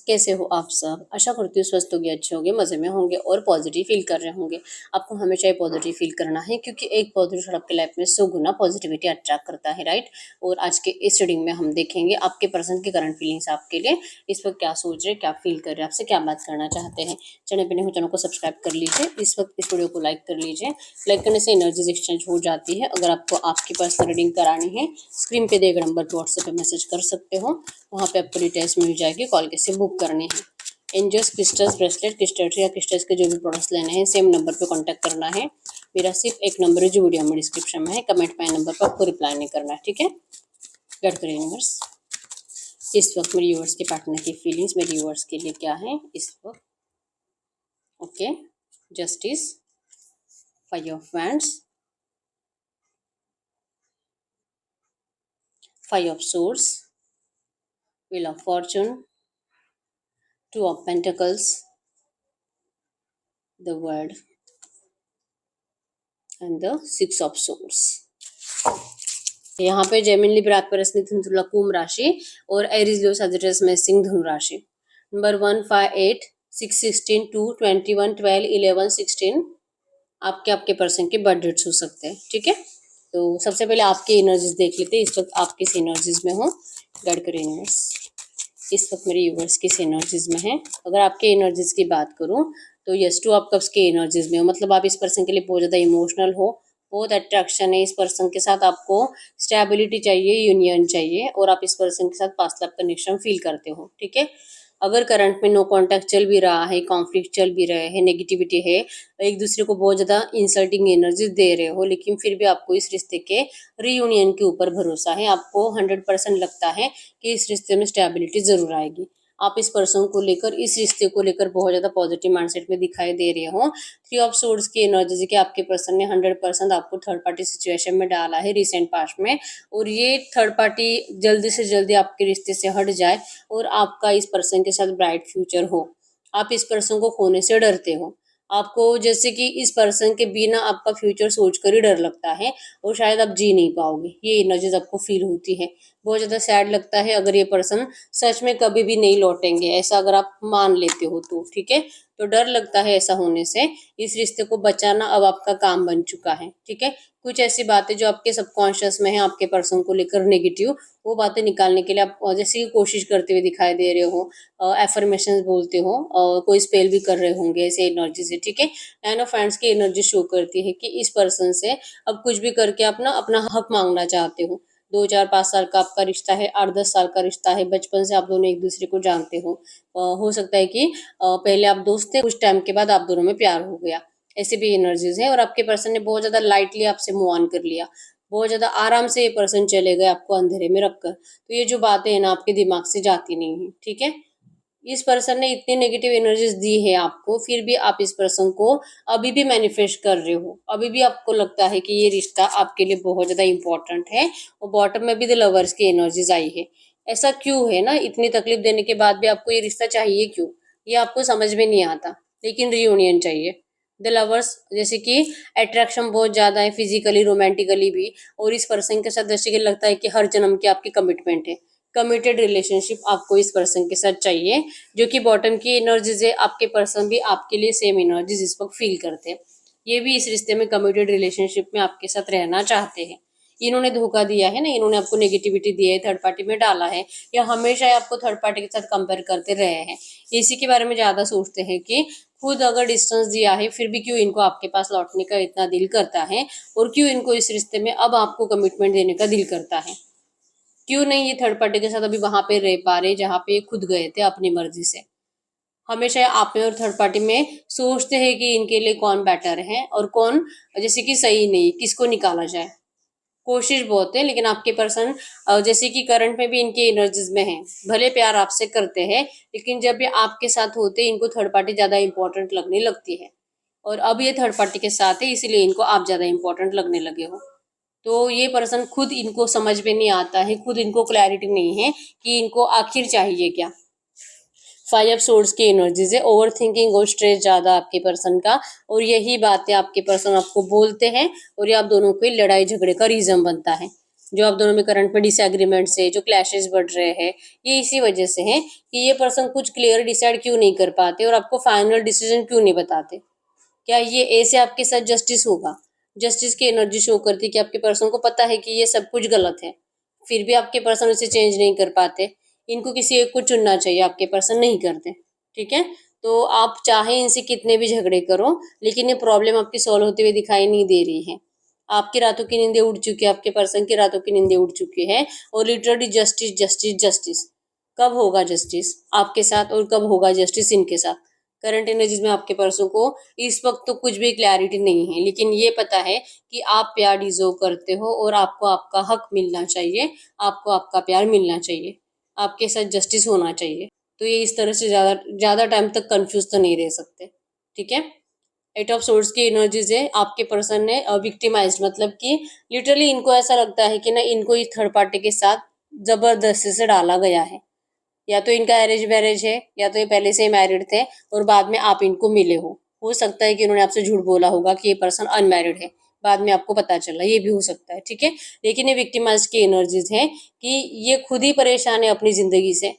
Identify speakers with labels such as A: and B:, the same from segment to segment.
A: कैसे हो आप सब? आशा करती हूँ स्वस्थ होंगे, अच्छे होंगे, मज़े में होंगे और पॉजिटिव फील कर रहे होंगे। आपको हमेशा ही पॉजिटिव फील करना है क्योंकि एक पॉजिटिव थॉट आपके लाइफ में 100 गुना पॉजिटिविटी अट्रैक्ट करता है, राइट? और आज के इस रीडिंग में हम देखेंगे आपके पर्सन की करंट फीलिंग्स आपके लिए, इस वक्त क्या सोच रहे, क्या फील कर रहे हैं, आपसे क्या बात करना चाहते हैं। चैनल पे नहीं हो चैनल को सब्सक्राइब कर लीजिए, इस वक्त इस वीडियो को लाइक कर लीजिए। लाइक करने से एनर्जीज एक्सचेंज हो जाती है। अगर आपको आपकी पर्सनल रीडिंग करानी है, स्क्रीन पे दिए गए नंबर पर व्हाट्सएप पे मैसेज कर सकते हो, वहाँ पे आपको डिटेल्स मिल जाएगी, कॉल कैसे बुक करनी है। एंजल्स क्रिस्टल्स ब्रेसलेट क्रिस्टल्स या क्रिस्टल्स के जो भी प्रोडक्ट्स लेने हैं सेम नंबर पे कांटेक्ट करना है। मेरा सिर्फ एक नंबर है जो वीडियो में डिस्क्रिप्शन में है, कमेंट में नंबर पर आपको रिप्लाई नहीं करना है, ठीक है। गाइड करिए यूनिवर्स, इस वक्त मेरे व्यूअर्स के पार्टनर की फीलिंग्स मेरे व्यूअर्स के लिए क्या है इस वक्त। Okay, justice, 5 of wands, 5 of source, wheel of Fortune, 2 of pentacles, the world and the 6 of source. यहाँ पे जेमिनी लिब्रा एक्वेरियस मिथुन तुला कुंभ राशि और एरीज लियो सजिटेरियस में सिंह धनु राशि। नंबर 1, 5, 8, 6, 16, 2, 21, 12, 11, 16 आपके आपके पर्सन के बर्थ डेट्स हो सकते हैं, ठीक है। तो सबसे पहले आपकी एनर्जीज देख लेते हैं, इस वक्त आप किस एनर्जीज में हो। गाइड करें यूनिवर्स, इस वक्त मेरे यूनिवर्स किस एनर्जीज में है। अगर आपके एनर्जीज की बात करूं तो यस टू आप कब के एनर्जीज में हो, मतलब आप इस पर्सन के लिए बहुत ज़्यादा इमोशनल हो, बहुत अट्रैक्शन है इस पर्सन के साथ, आपको स्टेबिलिटी चाहिए, यूनियन चाहिए और आप इस पर्सन के साथ पास्ट लाइफ कनेक्शन फील करते हो, ठीक है। अगर करंट में नो कांटेक्ट चल भी रहा है, कॉन्फ्लिक्ट चल भी रहे हैं, नेगेटिविटी है, एक दूसरे को बहुत ज़्यादा इंसल्टिंग एनर्जी दे रहे हो, लेकिन फिर भी आपको इस रिश्ते के रीयूनियन के ऊपर भरोसा है, आपको 100% लगता है कि इस रिश्ते में स्टेबिलिटी ज़रूर आएगी। आप इस पर्सन को लेकर, इस रिश्ते को लेकर बहुत ज़्यादा पॉजिटिव माइंडसेट में दिखाई दे रहे हो। 3 ऑफ सोर्ड्स की एनर्जी के आपके पर्सन ने 100% आपको थर्ड पार्टी सिचुएशन में डाला है रिसेंट पास्ट में, और ये थर्ड पार्टी जल्दी से जल्दी आपके रिश्ते से हट जाए और आपका इस पर्सन के साथ ब्राइट फ्यूचर हो। आप इस पर्सन को खोने से डरते हो, आपको जैसे कि इस पर्सन के बिना आपका फ्यूचर सोचकर ही डर लगता है और शायद आप जी नहीं पाओगे, ये एनर्जीज आपको फील होती है। बहुत ज़्यादा सैड लगता है अगर ये पर्सन सच में कभी भी नहीं लौटेंगे, ऐसा अगर आप मान लेते हो तो, ठीक है। तो डर लगता है ऐसा होने से, इस रिश्ते को बचाना अब आपका काम बन चुका है, ठीक है। कुछ ऐसी बातें जो आपके सबकॉन्शियस में है आपके पर्सन को लेकर नेगेटिव, वो बातें निकालने के लिए आप जैसे कि कोशिश करते हुए दिखाई दे रहे हो, एफर्मेशन बोलते हो, कोई स्पेल भी कर रहे होंगे ऐसे एनर्जी से, ठीक है। नाइन ऑफ हैंड्स की एनर्जी शो करती है कि इस पर्सन से अब कुछ भी करके अपना अपना हक मांगना चाहते हो। 2, 4, 5 साल का आपका रिश्ता है, 8, 10 साल का रिश्ता है, बचपन से आप दोनों एक दूसरे को जानते हो। हो सकता है कि पहले आप दोस्त थे, कुछ टाइम के बाद आप दोनों में प्यार हो गया, ऐसे भी एनर्जीज है। और आपके पर्सन ने बहुत ज्यादा लाइटली आपसे मूव ऑन कर लिया, बहुत ज्यादा आराम से ये पर्सन चले गए आपको अंधेरे में रखकर। तो ये जो बातें है ना आपके दिमाग से जाती नहीं है, ठीक है। इस पर्सन ने इतनी नेगेटिव एनर्जीज दी है आपको, फिर भी आप इस पर्सन को अभी भी मैनिफेस्ट कर रहे हो, अभी भी आपको लगता है कि ये रिश्ता आपके लिए बहुत ज्यादा इंपॉर्टेंट है। और बॉटम में भी द लवर्स की एनर्जीज आई है। ऐसा क्यों है ना, इतनी तकलीफ देने के बाद भी आपको ये रिश्ता चाहिए क्यों, ये आपको समझ में नहीं आता, लेकिन रियूनियन चाहिए। द लवर्स जैसे कि अट्रैक्शन बहुत ज्यादा है, फिजिकली रोमांटिकली भी, और इस पर्सन के साथ जैसे कि लगता है कि हर जन्म की आपकी कमिटमेंट है, कमिटेड रिलेशनशिप आपको इस पर्सन के साथ चाहिए। जो कि बॉटम की एनर्जीज है, आपके पर्सन भी आपके लिए सेम एनर्जीज इस वक्त फील करते हैं। ये भी इस रिश्ते में कमिटेड रिलेशनशिप में आपके साथ रहना चाहते हैं। इन्होंने धोखा दिया है ना, इन्होंने आपको नेगेटिविटी दी है, थर्ड पार्टी में डाला है, या हमेशा आपको थर्ड पार्टी के साथ कंपेयर करते रहे हैं। इसी के बारे में ज्यादा सोचते हैं कि खुद अगर डिस्टेंस दिया है फिर भी क्यों इनको आपके पास लौटने का इतना दिल करता है, और क्यों इनको इस रिश्ते में अब आपको कमिटमेंट देने का दिल करता है। क्यों नहीं ये थर्ड पार्टी के साथ अभी वहां पे रह पा रहे जहाँ पे ये खुद गए थे अपनी मर्जी से। हमेशा आप में और थर्ड पार्टी में सोचते हैं कि इनके लिए कौन बेटर है और कौन जैसे कि सही नहीं, किसको निकाला जाए। कोशिश बहुत है, लेकिन आपके पर्सन जैसे कि करंट में भी इनकी एनर्जीज में है, भले प्यार आपसे करते हैं, लेकिन जब ये आपके साथ होते हैं इनको थर्ड पार्टी ज्यादा इंपॉर्टेंट लगने लगती है। और अब ये थर्ड पार्टी के साथ है इसीलिए इनको आप ज्यादा इंपॉर्टेंट लगने लगे हो। तो ये पर्सन खुद इनको समझ में नहीं आता है, खुद इनको क्लैरिटी नहीं है कि इनको आखिर चाहिए क्या। 5 सोर्स की एनर्जीज है, ओवर थिंकिंग और स्ट्रेस ज्यादा आपके पर्सन का, और यही बातें आपके पर्सन आपको बोलते हैं और ये आप दोनों के लड़ाई झगड़े का रीजन बनता है। जो आप दोनों में करंट में डिसएग्रीमेंट्स है, जो क्लैशेस बढ़ रहे हैं, ये इसी वजह से हैं कि ये पर्सन कुछ क्लियर डिसाइड क्यों नहीं कर पाते और आपको फाइनल डिसीजन क्यों नहीं बताते। क्या ये ऐसे आपके साथ जस्टिस होगा? जस्टिस की एनर्जी शो करती है कि आपके पर्सन को पता है कि ये सब कुछ गलत है, फिर भी आपके पर्सन उसे चेंज नहीं कर पाते। इनको किसी एक को चुनना चाहिए, आपके पर्सन नहीं करते। ठीक है, तो आप चाहे इनसे कितने भी झगड़े करो, लेकिन ये प्रॉब्लम आपकी सॉल्व होते हुए दिखाई नहीं दे रही है। आपकी रातों की नींदें उड़ चुकी है, आपके पर्सन की रातों की नींदें उड़ चुकी है और लिटरली जस्टिस जस्टिस जस्टिस। कब होगा जस्टिस आपके साथ और कब होगा जस्टिस इनके साथ? करंट एनर्जीज में आपके पर्सन को इस वक्त तो कुछ भी क्लैरिटी नहीं है, लेकिन ये पता है कि आप प्यार डिजर्व करते हो और आपको आपका हक मिलना चाहिए, आपको आपका प्यार मिलना चाहिए, आपके साथ जस्टिस होना चाहिए। तो ये इस तरह से ज़्यादा ज़्यादा टाइम तक कंफ्यूज तो नहीं रह सकते। ठीक है, एट ऑफ सोर्ड्स की एनर्जीज है, आपके पर्सन ने विक्टिमाइज्ड, मतलब कि लिटरली इनको ऐसा लगता है कि ना इनको इस थर्ड पार्टी के साथ जबरदस्ती से डाला गया है। या तो इनका अरेंज मैरिज है या तो ये पहले से ही मैरिड थे और बाद में आप इनको मिले हो सकता है कि इन्होंने आपसे झूठ बोला होगा कि ये पर्सन अनमैरिड है, बाद में आपको पता चला, ये भी हो सकता है। ठीक है, लेकिन ये विक्टिमाइज की एनर्जीज है कि ये खुद ही परेशान है अपनी जिंदगी से।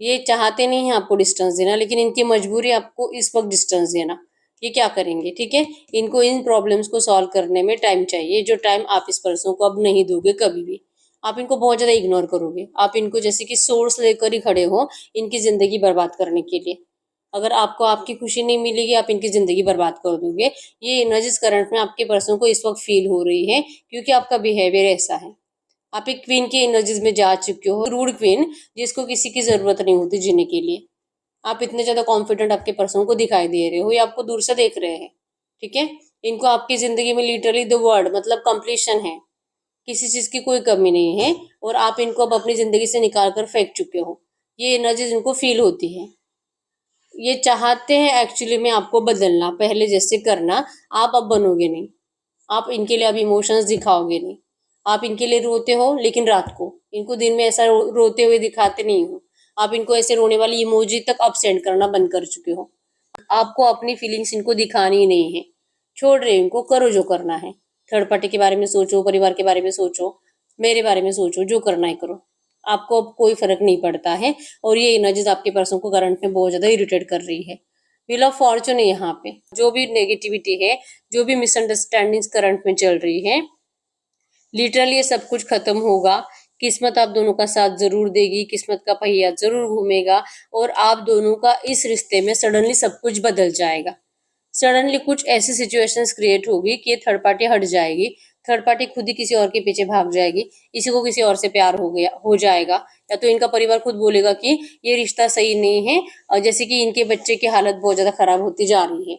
A: ये चाहते नहीं है आपको डिस्टेंस देना, लेकिन इनकी मजबूरी आपको इस वक्त डिस्टेंस देना। ये क्या करेंगे? ठीक है, इनको इन प्रॉब्लम्स को सॉल्व करने में टाइम चाहिए, जो टाइम आप इस पर्सन को अब नहीं दोगे कभी भी। आप इनको बहुत ज्यादा इग्नोर करोगे, आप इनको जैसे कि सोर्स लेकर ही खड़े हो इनकी जिंदगी बर्बाद करने के लिए। अगर आपको आपकी खुशी नहीं मिलेगी, आप इनकी जिंदगी बर्बाद कर दोगे। ये एनर्जीज करंट में आपके पर्सन को इस वक्त फील हो रही है, क्योंकि आपका बिहेवियर ऐसा है। आप एक क्वीन की एनर्जीज में जा चुके हो, रूड क्वीन, जिसको किसी की जरूरत नहीं होती जीने के लिए। आप इतने ज्यादा कॉन्फिडेंट आपके पर्सन को दिखाई दे रहे हो, ये आपको दूर से देख रहे हैं। ठीक है, इनको आपकी जिंदगी में लिटरली द वर्ड मतलब कंप्लीशन है, किसी चीज की कोई कमी नहीं है और आप इनको अब अपनी जिंदगी से निकाल कर फेंक चुके हो। ये एनर्जीज इनको फील होती है। ये चाहते हैं एक्चुअली में आपको बदलना, पहले जैसे करना। आप अब बनोगे नहीं, आप इनके लिए अब इमोशंस दिखाओगे नहीं। आप इनके लिए रोते हो लेकिन रात को, इनको दिन में ऐसा रोते हुए दिखाते नहीं हो। आप इनको ऐसे रोने वाली इमोजी तक अब सेंड करना बंद कर चुके हो। आपको अपनी फीलिंग्स इनको दिखानी ही नहीं है। छोड़ रहे हो इनको, करो जो करना है। थर्ड पार्टी के बारे में सोचो, परिवार के बारे में सोचो, मेरे बारे में सोचो, जो करना है करो। आपको अब कोई फर्क नहीं पड़ता है और ये एनर्जीज आपके पर्सन को करंट में बहुत ज्यादा इरिटेट कर रही है। व्हील ऑफ फॉर्चून है यहाँ पे। जो भी नेगेटिविटी है, जो भी मिसअंडरस्टैंडिंग्स करंट में चल रही है, लिटरली ये सब कुछ खत्म होगा। किस्मत आप दोनों का साथ जरूर देगी, किस्मत का पहिया जरूर घूमेगा और आप दोनों का इस रिश्ते में सडनली सब कुछ बदल जाएगा। सडनली कुछ ऐसी सिचुएशंस क्रिएट होगी कि ये थर्ड पार्टी हट जाएगी, थर्ड पार्टी खुद ही किसी और के पीछे भाग जाएगी, इसी को किसी और से प्यार हो जाएगा। या तो इनका परिवार खुद बोलेगा कि ये रिश्ता सही नहीं है, और जैसे कि इनके बच्चे की हालत बहुत ज्यादा खराब होती जा रही है।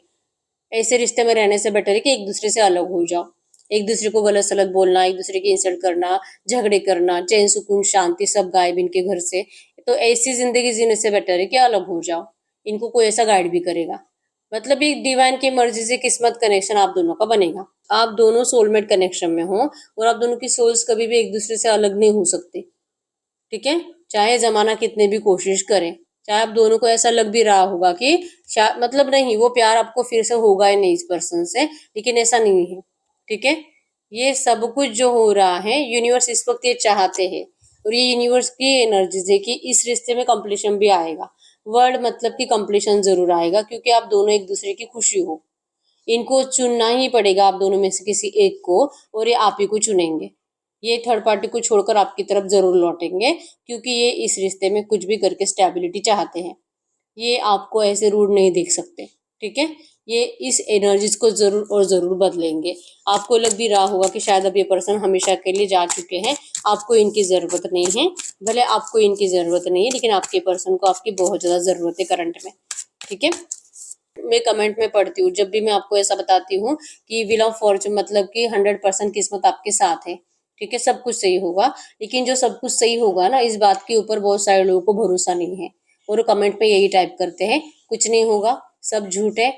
A: ऐसे रिश्ते में रहने से बेटर है कि एक दूसरे से अलग हो जाओ। एक दूसरे को गलत सलत बोलना, एक दूसरे की इंसल्ट करना, झगड़े करना, चैन सुकून शांति सब गायब इनके घर से। तो ऐसी जिंदगी जीने से बेटर है कि अलग हो जाओ। इनको कोई ऐसा गाइड भी करेगा, मतलब ये डिवाइन की मर्जी से किस्मत कनेक्शन आप दोनों का बनेगा। आप दोनों सोलमेट कनेक्शन में हो और आप दोनों की सोल्स कभी भी एक दूसरे से अलग नहीं हो सकती। ठीक है, चाहे जमाना कितने भी कोशिश करे, चाहे आप दोनों को ऐसा लग भी रहा होगा कि मतलब नहीं, वो प्यार आपको फिर से होगा ही नहीं इस पर्सन से, लेकिन ऐसा नहीं है। ठीक है, ये सब कुछ जो हो रहा है यूनिवर्स इस वक्त ये चाहते हैं और ये यूनिवर्स की एनर्जीज है कि इस रिश्ते में कंप्लीशन भी आएगा। वर्ड मतलब कि कंप्लीशन जरूर आएगा, क्योंकि आप दोनों एक दूसरे की खुशी हो। इनको चुनना ही पड़ेगा आप दोनों में से किसी एक को, और ये आप ही को चुनेंगे। ये थर्ड पार्टी को छोड़कर आपकी तरफ जरूर लौटेंगे, क्योंकि ये इस रिश्ते में कुछ भी करके स्टेबिलिटी चाहते हैं। ये आपको ऐसे रूड नहीं देख सकते। ठीक है, ये इस एनर्जीज को जरूर और जरूर बदलेंगे। आपको लग भी रहा होगा कि शायद अब ये पर्सन हमेशा के लिए जा चुके हैं, आपको इनकी जरूरत नहीं है। भले आपको इनकी जरूरत नहीं है, लेकिन आपके पर्सन को आपकी बहुत ज्यादा जरूरत है करंट में। ठीक है, मैं कमेंट में पढ़ती हूँ जब भी मैं आपको ऐसा बताती हूँ कि व्हील ऑफ फॉर्चून मतलब कि 100% किस्मत आपके साथ है। ठीक है, सब कुछ सही होगा। लेकिन जो सब कुछ सही होगा ना, इस बात के ऊपर बहुत सारे लोगों को भरोसा नहीं है और वो कमेंट में यही टाइप करते हैं, कुछ नहीं होगा, सब झूठ है,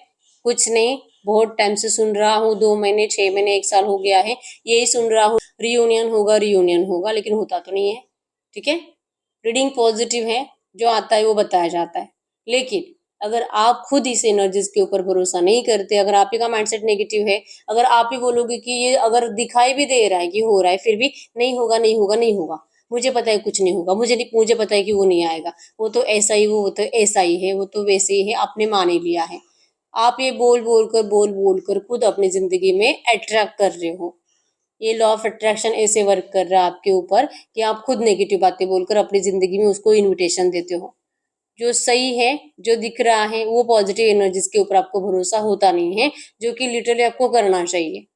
A: कुछ नहीं, बहुत टाइम से सुन रहा हूँ, 2 महीने 6 महीने 1 साल हो गया है, यही सुन रहा हूँ, रियूनियन होगा रियूनियन होगा, लेकिन होता तो नहीं है। ठीक है, रीडिंग पॉजिटिव है, जो आता है वो बताया जाता है, लेकिन अगर आप खुद इस एनर्जीज के ऊपर भरोसा नहीं करते, अगर आप ही का माइंडसेट नेगेटिव है, अगर आप ही बोलोगे कि ये अगर दिखाई भी दे रहा है कि हो रहा है, फिर भी नहीं होगा नहीं होगा नहीं होगा, मुझे पता है कुछ नहीं होगा, मुझे पता है कि वो नहीं आएगा, वो तो ऐसा ही, वो तो ऐसा ही है, वो तो वैसे ही है, आपने मान ही लिया है। आप ये बोल बोल कर खुद अपनी जिंदगी में अट्रैक्ट कर रहे हो। ये लॉ ऑफ अट्रैक्शन ऐसे वर्क कर रहा है आपके ऊपर कि आप खुद नेगेटिव बातें बोलकर अपनी जिंदगी में उसको इनविटेशन देते हो। जो सही है, जो दिख रहा है, वो पॉजिटिव एनर्जीज के ऊपर आपको भरोसा होता नहीं है, जो कि लिटरली आपको करना चाहिए।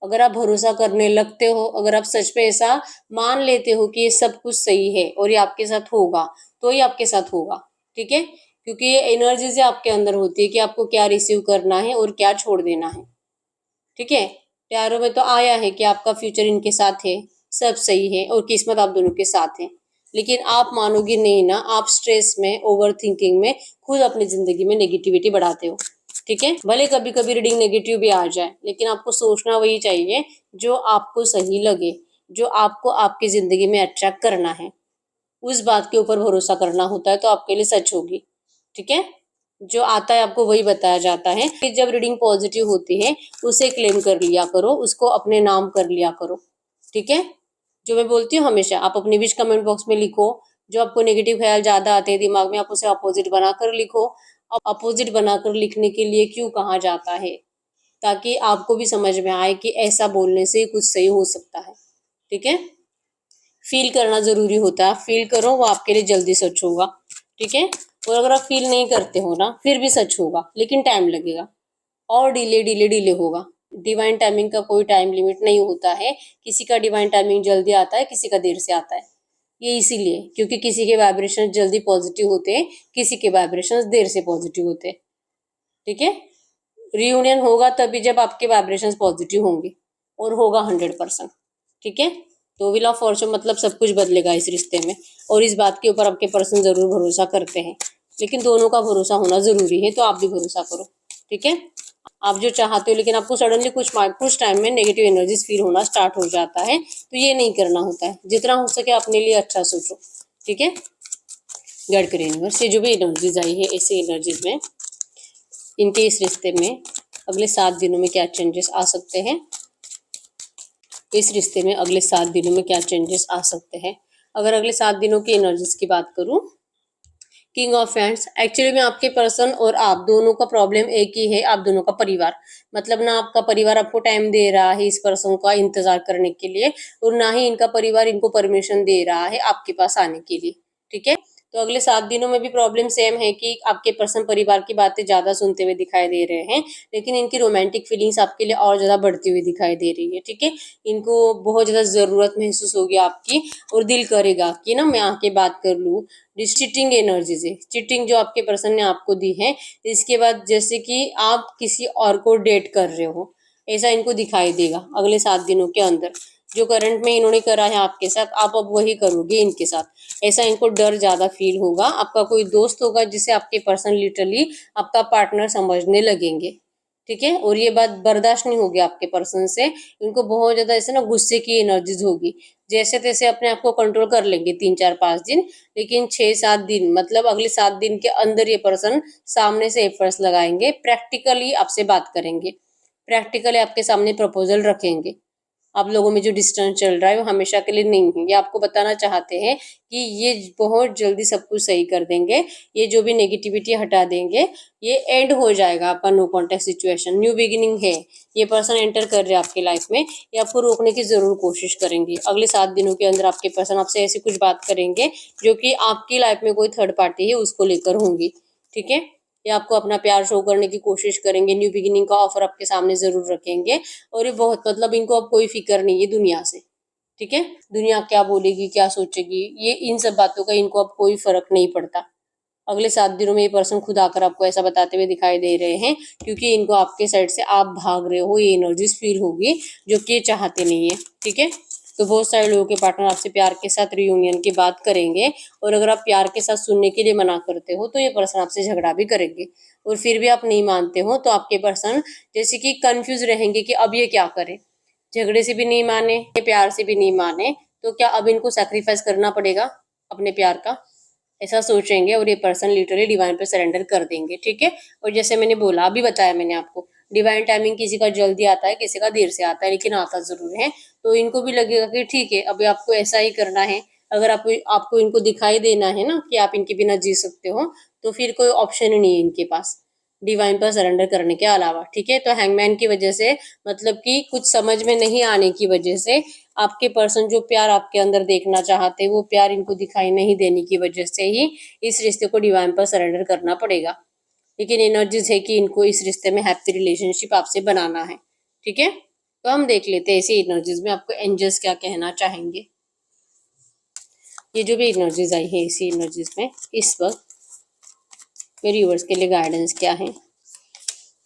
A: अगर आप भरोसा करने लगते हो, अगर आप सच में ऐसा मान लेते हो कि ये सब कुछ सही है और ये आपके साथ होगा, तो ये आपके साथ होगा। ठीक है, क्योंकि ये एनर्जीज आपके अंदर होती है कि आपको क्या रिसीव करना है और क्या छोड़ देना है। ठीक है, प्यारों में तो आया है कि आपका फ्यूचर इनके साथ है, सब सही है और किस्मत आप दोनों के साथ है। लेकिन आप मानोगे नहीं ना, आप स्ट्रेस में, ओवर थिंकिंग में खुद अपनी जिंदगी में नेगेटिविटी बढ़ाते हो। ठीक है, भले कभी कभी रीडिंग नेगेटिव भी आ जाए, लेकिन आपको सोचना वही चाहिए जो आपको सही लगे, जो आपको आपकी जिंदगी में अट्रैक्ट करना है, उस बात के ऊपर भरोसा करना होता है, तो आपके लिए सच होगी। ठीक है, जो आता है आपको वही बताया जाता है कि जब रीडिंग पॉजिटिव होती है, उसे क्लेम कर लिया करो, उसको अपने नाम कर लिया करो। ठीक है, जो मैं बोलती हूँ हमेशा, आप अपनी विश कमेंट बॉक्स में लिखो। जो आपको नेगेटिव ख्याल ज्यादा आते हैं दिमाग में, आप उसे अपोजिट बनाकर लिखो। अब अपोजिट बनाकर लिखने के लिए क्यों कहा जाता है, ताकि आपको भी समझ में आए कि ऐसा बोलने से कुछ सही हो सकता है। ठीक है, फील करना जरूरी होता है, फील करो, वो आपके लिए जल्दी सच होगा। ठीक है, और अगर आप फील नहीं करते हो ना, फिर भी सच होगा, लेकिन टाइम लगेगा और डिले होगा। डिवाइन टाइमिंग का कोई टाइम लिमिट नहीं होता है, किसी का डिवाइन टाइमिंग जल्दी आता है, किसी का देर से आता है। ये इसीलिए क्योंकि किसी के वाइब्रेशन जल्दी पॉजिटिव होते हैं, किसी के वाइब्रेशन देर से पॉजिटिव होते हैं। ठीक है, रियूनियन होगा तभी जब आपके वाइब्रेशंस पॉजिटिव होंगे, और होगा 100%। ठीक है, तो व्हील ऑफ फॉर्चून मतलब सब कुछ बदलेगा इस रिश्ते में, और इस बात के ऊपर आपके पर्सन जरूर भरोसा करते हैं, लेकिन दोनों का भरोसा होना जरूरी है, तो आप भी भरोसा करो। ठीक है, आप जो चाहते हो, लेकिन आपको सडनली कुछ टाइम में नेगेटिव एनर्जीज फील होना स्टार्ट हो जाता है, तो ये नहीं करना होता है। जितना हो सके अपने लिए अच्छा सोचो। ठीक है, गाइड करें यूनिवर्स से जो भी एनर्जीज आई है, ऐसी एनर्जीज में इनके इस रिश्ते में अगले 7 दिनों में क्या चेंजेस आ सकते हैं, इस रिश्ते में अगले 7 दिनों में क्या चेंजेस आ सकते हैं। अगर अगले 7 दिनों की एनर्जीज की बात करूं, किंग ऑफ हैंड्स, एक्चुअली में आपके पर्सन और आप दोनों का प्रॉब्लम एक ही है, आप दोनों का परिवार। मतलब ना आपका परिवार आपको टाइम दे रहा है इस पर्सन का इंतजार करने के लिए, और ना ही इनका परिवार इनको परमिशन दे रहा है आपके पास आने के लिए। ठीक है, तो अगले 7 दिनों में भी प्रॉब्लम सेम है कि आपके पर्सन परिवार की बातें ज्यादा सुनते हुए दिखाई दे रहे हैं, लेकिन इनकी रोमांटिक फीलिंग्स आपके लिए और ज्यादा बढ़ती हुई दिखाई दे रही है। ठीक है, इनको बहुत ज्यादा जरूरत महसूस होगी आपकी, और दिल करेगा कि ना मैं आके बात कर लूं। चीटिंग एनर्जीज है, चीटिंग जो आपके पर्सन ने आपको दी है, इसके बाद जैसे कि आप किसी और को डेट कर रहे हो, ऐसा इनको दिखाई देगा अगले 7 दिनों के अंदर। जो करंट में इन्होंने करा है आपके साथ, आप अब वही करोगे इनके साथ, ऐसा इनको डर ज्यादा फील होगा। आपका कोई दोस्त होगा जिसे आपके पर्सन लिटरली आपका पार्टनर समझने लगेंगे। ठीक है, और ये बात बर्दाश्त नहीं होगी आपके पर्सन से, इनको बहुत ज्यादा ऐसे ना गुस्से की एनर्जीज होगी। जैसे तैसे अपने आप को कंट्रोल कर लेंगे 3 4 5 दिन, लेकिन 6 7 दिन मतलब अगले 7 दिन के अंदर ये पर्सन सामने से एफर्ट्स लगाएंगे, प्रैक्टिकली आपसे बात करेंगे, प्रैक्टिकली आपके सामने प्रपोजल रखेंगे। आप लोगों में जो डिस्टेंस चल रहा है वो हमेशा के लिए नहीं है, ये आपको बताना चाहते हैं कि ये बहुत जल्दी सब कुछ सही कर देंगे, ये जो भी नेगेटिविटी हटा देंगे, ये एंड हो जाएगा आपका no contact situation, new beginning है। ये पर्सन एंटर कर रहे हैं आपकी लाइफ में, ये आपको रोकने की जरूर कोशिश करेंगे। अगले 7 दिनों के अंदर आपके पर्सन आपसे ऐसी कुछ बात करेंगे जो कि आपकी लाइफ में कोई थर्ड पार्टी है उसको लेकर होंगी। ठीक है, ये आपको अपना प्यार शो करने की कोशिश करेंगे, न्यू बिगिनिंग का ऑफर आपके सामने जरूर रखेंगे, और ये बहुत मतलब इनको अब कोई फिक्र नहीं है दुनिया से। ठीक है, दुनिया क्या बोलेगी क्या सोचेगी, ये इन सब बातों का इनको अब कोई फर्क नहीं पड़ता। अगले 7 दिनों में ये पर्सन खुद आकर आपको ऐसा बताते हुए दिखाई दे रहे हैं, क्योंकि इनको आपके साइड से आप भाग रहे हो, ये एनर्जीज फील होगी, जो कि ये चाहते नहीं है। ठीक है, तो बहुत सारे लोगों के पार्टनर आपसे प्यार के साथ रियूनियन की बात करेंगे, और अगर आप प्यार के साथ सुनने के लिए मना करते हो, तो ये पर्सन आपसे झगड़ा भी करेंगे, और फिर भी आप नहीं मानते हो, तो आपके पर्सन जैसे कि कंफ्यूज रहेंगे कि अब ये क्या करे। झगड़े से भी नहीं माने, प्यार से भी नहीं माने, तो क्या अब इनको सैक्रिफाइस करना पड़ेगा अपने प्यार का। ऐसा सोचेंगे और ये पर्सन लिटरली डिवाइन पे सरेंडर कर देंगे, ठीक है। और जैसे मैंने बोला, अभी बताया मैंने आपको, डिवाइन टाइमिंग किसी का जल्दी आता है, किसी का देर से आता है, लेकिन आता जरूर है। तो इनको भी लगेगा कि ठीक है, अभी आपको ऐसा ही करना है। अगर आपको आपको इनको दिखाई देना है ना कि आप इनके बिना जी सकते हो, तो फिर कोई ऑप्शन ही नहीं है इनके पास डिवाइन पर सरेंडर करने के अलावा, ठीक है। तो हैंगमैन की वजह से, मतलब कि कुछ समझ में नहीं आने की वजह से, आपके पर्सन जो प्यार आपके अंदर देखना चाहते हैं, वो प्यार इनको दिखाई नहीं देने की वजह से ही इस रिश्ते को डिवाइन पर सरेंडर करना पड़ेगा। लेकिन एनर्जीज है कि इनको इस रिश्ते में हैप्पी रिलेशनशिप आपसे बनाना है, ठीक है। तो हम देख लेते हैं ऐसी एनर्जीज में आपको एंजल्स क्या कहना चाहेंगे। ये जो भी एनर्जीज आई है इसी एनर्जीज में इस वक्त मेरे व्यूअर्स के लिए गाइडेंस क्या है।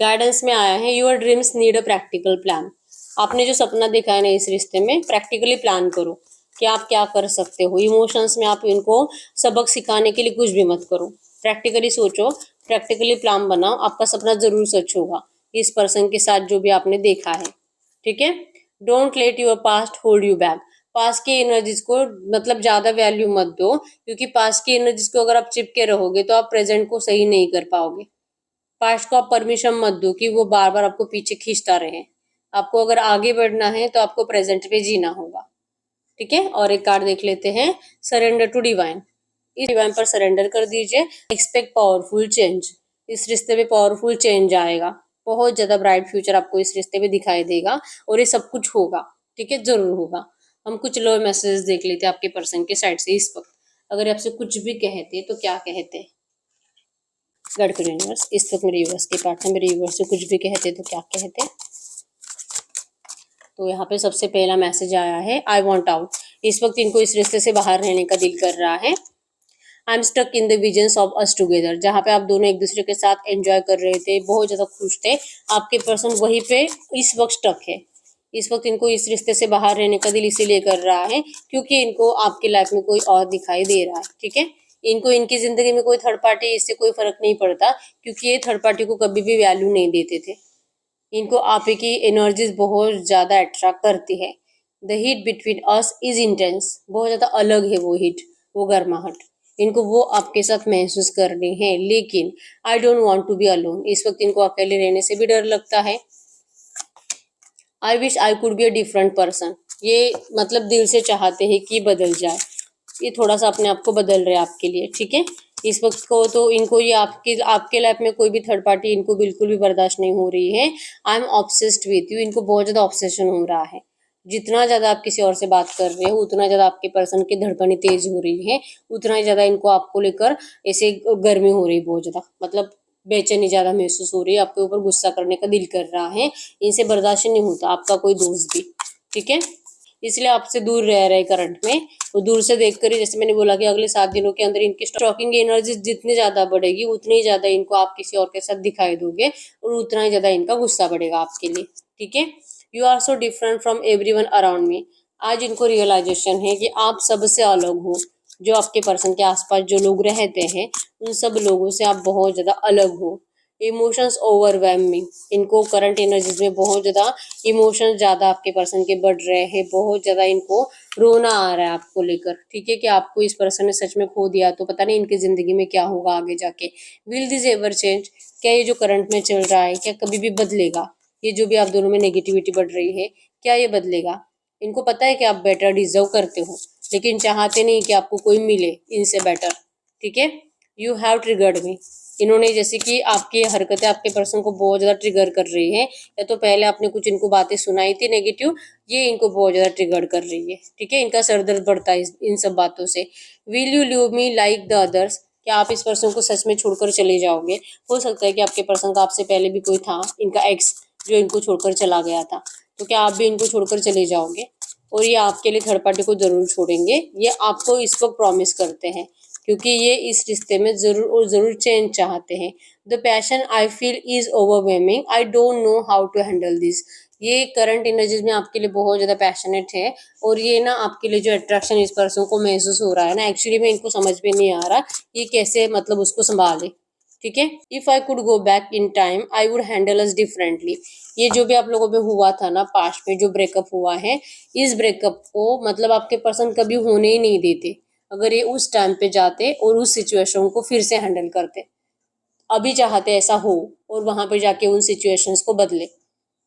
A: गाइडेंस में आया है, your dreams need a practical plan. आपने जो सपना देखा है ना इस रिश्ते में, प्रैक्टिकली प्लान करो कि आप क्या कर सकते हो। इमोशंस में आप इनको सबक सिखाने के लिए कुछ भी मत करो, प्रैक्टिकली सोचो, प्रैक्टिकली प्लान बनाओ, आपका सपना जरूर सच होगा इस पर्सन के साथ जो भी आपने देखा है, ठीक है। Don't let your past hold you back. Past की एनर्जीज को मतलब ज्यादा वैल्यू मत दो, क्योंकि पास्ट की एनर्जीज को अगर आप चिपके रहोगे तो आप प्रेजेंट को सही नहीं कर पाओगे। पास्ट को आप परमिशन मत दो कि वो बार बार आपको पीछे खींचता रहे। आपको अगर आगे बढ़ना है तो आपको प्रेजेंट पे जीना होगा, ठीक है। और एक कार्ड देख लेते हैं, सरेंडर टू डिवाइन। इस डिवाइन पर सरेंडर कर दीजिए। Expect powerful change. इस रिश्ते में पावरफुल चेंज आएगा, बहुत ज्यादा ब्राइट फ्यूचर आपको इस रिश्ते में दिखाई देगा और ये सब कुछ होगा, ठीक है, जरूर होगा। हम कुछ लो मैसेज देख लेते हैं आपके पर्सन के साइड से इस वक्त। अगर आपसे कुछ भी कहते तो क्या कहते। गढ़कर यूनिवर्स, इस वक्त मेरे यूनिवर्स के पार्ट में मेरे यूनिवर्स से कुछ भी कहते तो क्या कहते। तो यहाँ पे सबसे पहला मैसेज आया है, आई वॉन्ट आउट। इस वक्त इनको इस रिश्ते से बाहर रहने का दिल कर रहा है। I am stuck in the visions of us together. जहाँ पे आप दोनों एक दूसरे के साथ एंजॉय कर रहे थे, बहुत ज्यादा खुश थे, आपके पर्सन वहीं पे इस वक्त स्टक है। इस वक्त इनको इस रिश्ते से बाहर रहने का दिल इसीलिए कर रहा है क्योंकि इनको आपकी लाइफ में कोई और दिखाई दे रहा है, ठीक है। इनको इनकी जिंदगी में कोई थर्ड पार्टी, इससे कोई फर्क नहीं पड़ता, क्योंकि ये थर्ड पार्टी को कभी भी वैल्यू नहीं देते थे। इनको आप की एनर्जीज बहुत ज्यादा अट्रैक्ट करती है। The heat between us is intense. बहुत ज्यादा अलग है वो हीट, वो गर्माहट, इनको वो आपके साथ महसूस करनी है। लेकिन I don't want to be alone. इस वक्त इनको अकेले रहने से भी डर लगता है। I wish I could be a different person. ये मतलब दिल से चाहते हैं कि बदल जाए, ये थोड़ा सा अपने आप को बदल रहे हैं आपके लिए, ठीक है। इस वक्त को तो इनको ये आपके लाइफ में कोई भी थर्ड पार्टी इनको बिल्कुल भी बर्दाश्त नहीं हो रही है। I am obsessed with you. इनको बहुत ज्यादा ऑब्सेशन हो रहा है। जितना ज्यादा आप किसी और से बात कर रहे हो, उतना ज्यादा आपके पर्सन की धड़कनें तेज हो रही है, उतना ही ज्यादा इनको आपको लेकर ऐसे गर्मी हो रही है, बहुत ज्यादा मतलब बेचैनी ज्यादा महसूस हो रही है, आपके ऊपर गुस्सा करने का दिल कर रहा है। इनसे बर्दाश्त नहीं होता आपका कोई दोस्त भी, ठीक है। इसलिए आपसे दूर रह रहे करंट में। वो दूर से देखकर ही, जैसे मैंने बोला कि अगले 7 दिनों के अंदर इनकी शॉकिंग एनर्जी जितनी ज्यादा बढ़ेगी, उतनी ज्यादा इनको आप किसी और के साथ दिखाई दोगे और उतना ही ज्यादा इनका गुस्सा बढ़ेगा आपके लिए, ठीक है। You are so different from everyone around me. आज इनको रियलाइजेशन है कि आप सबसे अलग हो। जो आपके पर्सन के आसपास जो लोग रहते हैं, उन सब लोगों से आप बहुत ज्यादा अलग हो। Emotions overwhelming. इनको करंट एनर्जीज में बहुत ज्यादा इमोशंस ज्यादा आपके पर्सन के बढ़ रहे हैं, बहुत ज्यादा इनको रोना आ रहा है आपको लेकर, ठीक है, कि आपको इस पर्सन ने सच में खो दिया तो पता नहीं इनकी जिंदगी में क्या होगा आगे जाके। Will this ever change. क्या ये जो करंट में चल रहा है क्या कभी भी बदलेगा। ये जो भी आप दोनों में नेगेटिविटी बढ़ रही है, क्या ये बदलेगा। इनको पता है कि आप बेटर डिजर्व करते हो, लेकिन चाहते नहीं कि आपको कोई मिले इनसे बेटर, ठीक है। यू हैव ट्रिगर्ड मी। इन्होंने जैसे कि आपकी हरकतें आपके पर्सन को बहुत ज्यादा ट्रिगर कर रही है, या तो पहले आपने कुछ इनको बातें सुनाई थी नेगेटिव, ये इनको बहुत ज्यादा ट्रिगर कर रही है, ठीक है। इनका सर दर्द बढ़ता है इन सब बातों से। Will you live me like the others. क्या आप इस पर्सन को सच में छोड़कर चले जाओगे। हो सकता है कि आपके पर्सन का आपसे पहले भी कोई था, इनका एक्स, जो इनको छोड़कर चला गया था। तो क्या आप भी इनको छोड़कर चले जाओगे। और ये आपके लिए थर्ड पार्टी को जरूर छोड़ेंगे, ये आपको इस वक्त प्रॉमिस करते हैं, क्योंकि ये इस रिश्ते में जरूर और जरूर चेंज चाहते हैं। The passion I feel is overwhelming, I don't know how to handle this. ये करंट एनर्जीज में आपके लिए बहुत ज्यादा पैशनेट है, और ये ना आपके लिए जो अट्रैक्शन इस पर्सन को महसूस हो रहा है ना, एक्चुअली में इनको समझ में नहीं आ रहा ये कैसे मतलब उसको संभाले, ठीक है। If I could go back in time I would handle us differently. ये जो भी आप लोगों में हुआ था ना पास्ट में, जो ब्रेकअप हुआ है, इस ब्रेकअप को मतलब आपके पर्सन कभी होने ही नहीं देते। अगर ये उस टाइम पे जाते और उस सिचुएशन को फिर से हैंडल करते। अभी चाहते ऐसा हो और वहां पे जाके उन सिचुएशंस को बदले।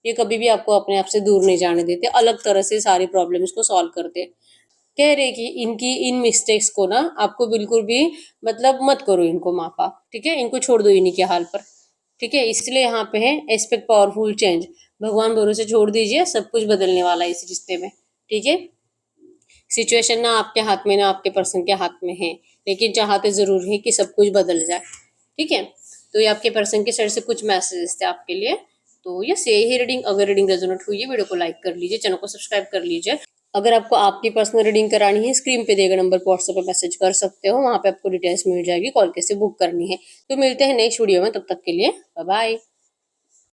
A: ये कभी भी आपको अपने आप से दूर नहीं जाने देते, अलग तरह से सारी प्रॉब्लम्स को सॉल्व करते। कह रहे कि इनकी इन मिस्टेक्स को ना आपको बिल्कुल भी मतलब मत करो इनको माफा, ठीक है, इनको छोड़ दो इन्हीं के हाल पर, ठीक है। इसलिए यहाँ पे है एक्सपेक्ट पावरफुल चेंज, भगवान भरोसे छोड़ दीजिए, सब कुछ बदलने वाला है इस रिश्ते में, ठीक है। सिचुएशन ना आपके हाथ में ना आपके पर्सन के हाथ में है, लेकिन चाहते जरूर है कि सब कुछ बदल जाए, ठीक है। तो ये आपके पर्सन के साइड से कुछ मैसेजेस थे आपके लिए। तो यस, यही रीडिंग, अगर रीडिंग रेजोनेट हुई है वीडियो को लाइक कर लीजिए, चैनल को सब्सक्राइब कर लीजिए। अगर आपको आपकी पर्सनल रीडिंग करानी है, स्क्रीन पे दिए गए नंबर पर व्हाट्सएप पे मैसेज कर सकते हो, वहां पे आपको डिटेल्स मिल जाएगी, कॉल कैसे बुक करनी है। तो मिलते हैं नेक्स्ट वीडियो में, तब तक के लिए बाय बाय।